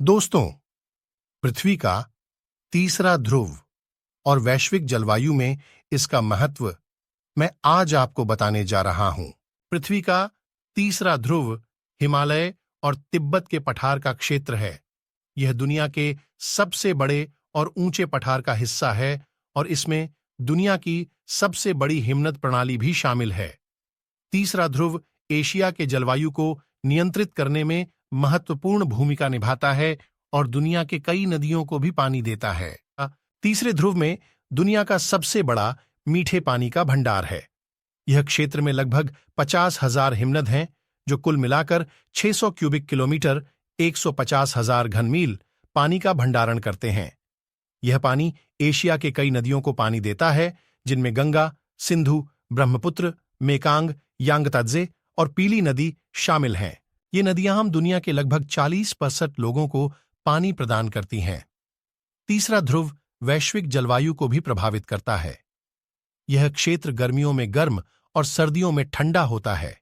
दोस्तों, पृथ्वी का तीसरा ध्रुव और वैश्विक जलवायु में इसका महत्व मैं आज आपको बताने जा रहा हूं। पृथ्वी का तीसरा ध्रुव हिमालय और तिब्बत के पठार का क्षेत्र है। यह दुनिया के सबसे बड़े और ऊंचे पठार का हिस्सा है और इसमें दुनिया की सबसे बड़ी हिमनद प्रणाली भी शामिल है। तीसरा ध्रुव एशिया के जलवायु को नियंत्रित करने में महत्वपूर्ण भूमिका निभाता है और दुनिया के कई नदियों को भी पानी देता है। तीसरे ध्रुव में दुनिया का सबसे बड़ा मीठे पानी का भंडार है। यह क्षेत्र में लगभग 50,000 हिमनद हैं, जो कुल मिलाकर 600 क्यूबिक किलोमीटर 150,000 घन मील पानी का भंडारण करते हैं। यह पानी एशिया के कई नदियों को पानी देता है, जिनमें गंगा, सिंधु, ब्रह्मपुत्र, मेकांग, यांगत्से और पीली नदी शामिल हैं। ये नदियां हम दुनिया के लगभग 40% लोगों को पानी प्रदान करती हैं। तीसरा ध्रुव वैश्विक जलवायु को भी प्रभावित करता है। यह क्षेत्र गर्मियों में गर्म और सर्दियों में ठंडा होता है।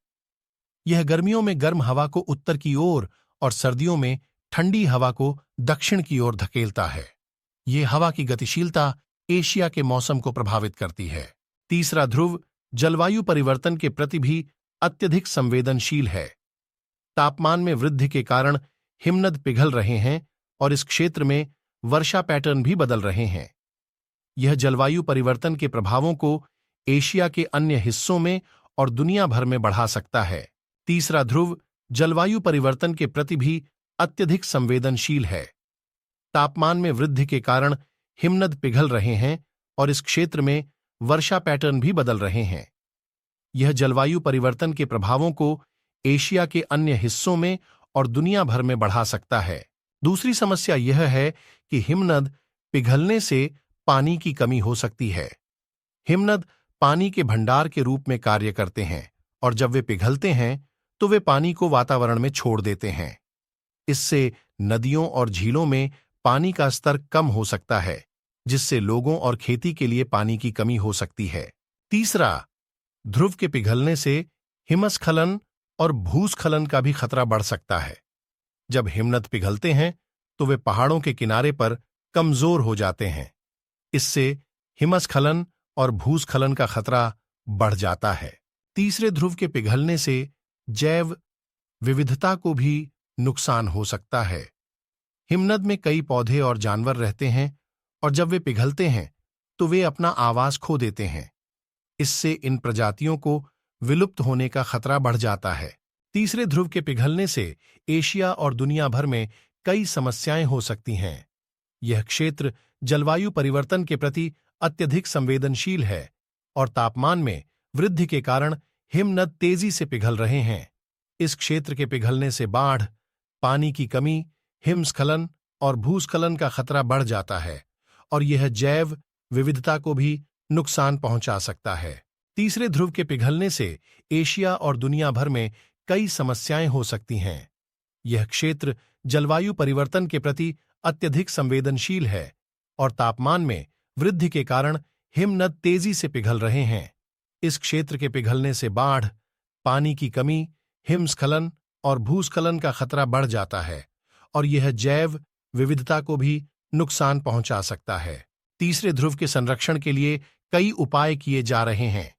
यह गर्मियों में गर्म हवा को उत्तर की ओर और सर्दियों में ठंडी हवा को दक्षिण की ओर धकेलता है। ये हवा की गतिशीलता एशिया के मौसम को प्रभावित करती है। तीसरा ध्रुव जलवायु परिवर्तन के प्रति भी अत्यधिक संवेदनशील है। तापमान में वृद्धि के कारण हिमनद पिघल रहे हैं और इस क्षेत्र में वर्षा पैटर्न भी बदल रहे हैं। यह जलवायु परिवर्तन के प्रभावों को एशिया के अन्य हिस्सों में और दुनिया भर में बढ़ा सकता है। तीसरा ध्रुव जलवायु परिवर्तन के प्रति भी अत्यधिक संवेदनशील है। तापमान में वृद्धि के कारण हिमनद पिघल रहे हैं और इस क्षेत्र में वर्षा पैटर्न भी बदल रहे हैं। यह जलवायु परिवर्तन के प्रभावों को एशिया के अन्य हिस्सों में और दुनिया भर में बढ़ा सकता है। दूसरी समस्या यह है कि हिमनद पिघलने से पानी की कमी हो सकती है। हिमनद पानी के भंडार के रूप में कार्य करते हैं और जब वे पिघलते हैं तो वे पानी को वातावरण में छोड़ देते हैं। इससे नदियों और झीलों में पानी का स्तर कम हो सकता है, जिससे लोगों और खेती के लिए पानी की कमी हो सकती है। तीसरा, ध्रुव के पिघलने से हिमस्खलन और भूस्खलन का भी खतरा बढ़ सकता है। जब हिमनद पिघलते हैं तो वे पहाड़ों के किनारे पर कमजोर हो जाते हैं। इससे हिमस्खलन और भूस्खलन का खतरा बढ़ जाता है। तीसरे ध्रुव के पिघलने से जैव विविधता को भी नुकसान हो सकता है। हिमनद में कई पौधे और जानवर रहते हैं और जब वे पिघलते हैं तो वे अपना आवास खो देते हैं। इससे इन प्रजातियों को विलुप्त होने का खतरा बढ़ जाता है। तीसरे ध्रुव के पिघलने से एशिया और दुनिया भर में कई समस्याएं हो सकती हैं। यह क्षेत्र जलवायु परिवर्तन के प्रति अत्यधिक संवेदनशील है और तापमान में वृद्धि के कारण हिमनद तेजी से पिघल रहे हैं। इस क्षेत्र के पिघलने से बाढ़, पानी की कमी, हिमस्खलन और भूस्खलन का खतरा बढ़ जाता है और यह जैव विविधता को भी नुकसान पहुंचा सकता है। तीसरे ध्रुव के पिघलने से एशिया और दुनिया भर में कई समस्याएं हो सकती हैं। यह क्षेत्र जलवायु परिवर्तन के प्रति अत्यधिक संवेदनशील है और तापमान में वृद्धि के कारण हिमनद तेजी से पिघल रहे हैं। इस क्षेत्र के पिघलने से बाढ़, पानी की कमी, हिमस्खलन और भूस्खलन का खतरा बढ़ जाता है और यह जैव विविधता को भी नुकसान पहुंचा सकता है। तीसरे ध्रुव के संरक्षण के लिए कई उपाय किए जा रहे हैं।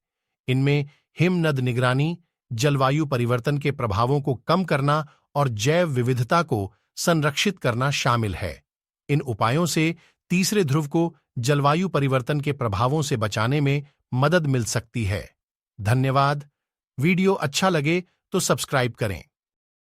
इनमें हिमनद निगरानी, जलवायु परिवर्तन के प्रभावों को कम करना और जैव विविधता को संरक्षित करना शामिल है। इन उपायों से तीसरे ध्रुव को जलवायु परिवर्तन के प्रभावों से बचाने में मदद मिल सकती है। धन्यवाद। वीडियो अच्छा लगे तो सब्सक्राइब करें।